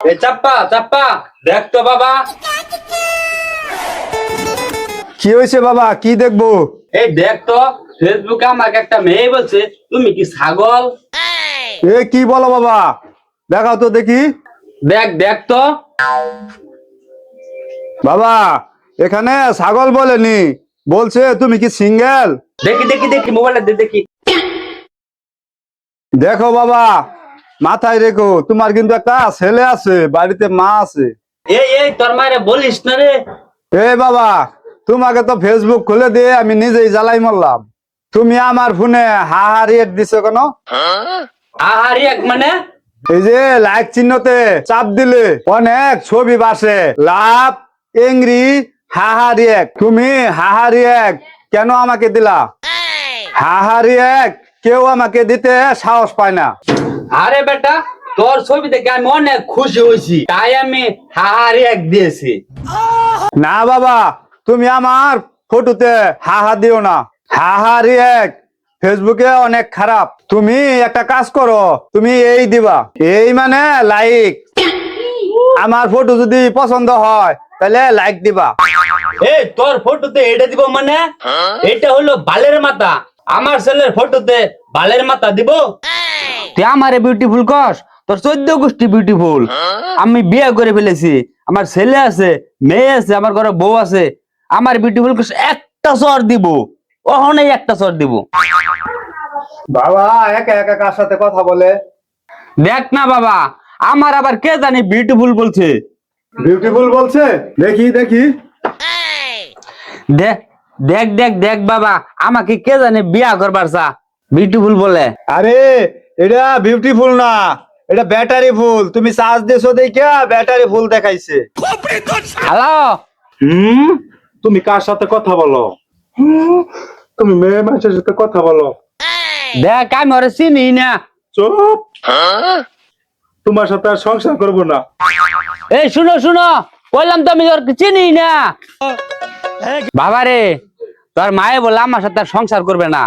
এ চাপ্পা চাপ্পা দেখ তো বাবা। কি হয়েছে বাবা? কি দেখবো? এই দেখ তো, ফেসবুকে আমাকে একটা মেয়ে বলছে তুমি কি ছাগল। এ কি বলো বাবা? দেখাও তো দেখি। দেখ দেখ তো। বাবা, এখানে ছাগল বলেনি, বলছে তুমি কি সিঙ্গেল। দেখি দেখি দেখি মোবাইলটা দেখি। দেখো বাবা, মাথায় রেখো, তোমার কিন্তু একটা ছেলে আছে, বাড়িতে মা আছে। এই এই তোর মায়ের বলিস না রে। এ বাবা, তোমাকে তো ফেসবুক খুলে দিয়ে আমি নিজেই জ্বালাই মারলাম। তুমি আমার ফোনে হা হা রিয়েক্ট দিছো কেন? আহারি এক মানে? এই যে লাইক চিহ্নতে চাপ দিলে অনেক ছবি বাসে, লাভ, এংরি, হাহা রিয়েক্ট। তুমি হাহা রিয়েক্ট কেন আমাকে দিলা? হাহা রিয়েক্ট কেউ আমাকে দিতে সাহস পায় না। আরে বেটা, তোর ছবি দেখে আমি অনেক খুশি হয়েছি, তাই আমি হাহারি এক দিয়েছি। না বাবা, তুমি আমার ফটোতে হাহা দিও না। হাহা রিয়েক্ট ফেসবুকে অনেক খারাপ। তুমি একটা কাজ করো, তুমি এই দিবা, এই মানে লাইক। আমার ফটো যদি পছন্দ হয় তাহলে লাইক দিবা। এই তোর ফটোতে এটা দিব মানে? এটা হলো বালের মাথা, আমার ছেলের ফটোতে বালের মাথা দিব? তুই আমারে বিউটিফুল কস? তোর 14 গোষ্ঠী বিউটিফুল। আমি বিয়ে করে ফেলেছি, আমার ছেলে আছে, মেয়ে আছে, আমার ঘরে বউ আছে। আমার বিউটিফুল কস একটা চর দিব, ওখানে একটা চর দিব। বাবা একা একা কার সাথে কথা বলে? দেখ না বাবা, আমার আবার কে জানি বিউটিফুল বলছে। বিউটিফুল বলছে? দেখি দেখি। দেখ দেখ দেখ দেখ বাবা, আমাকে কে জানি বিয়া করবার চা বিউটিফুল বলে। আরে এটা বিউটিফুল না, এটা ব্যাটারি ফুল। তুমি চার্জ দিছো দেখে ব্যাটারি ফুল দেখাইছে। হ্যালো, তুমি কার সাথে কথা বলো? তুমি মেয়ে মানুষের সাথে কথা বলো? দেখ আমি ওরে চিনি না। চুপ, তোমার সাথে আর সংসার করবো না। এই শুনো শুনো, বললাম তো আমি ওর চিনি না। বাবা রে, তোর মায়ে বলে আমার সাথে আর সংসার করবে না।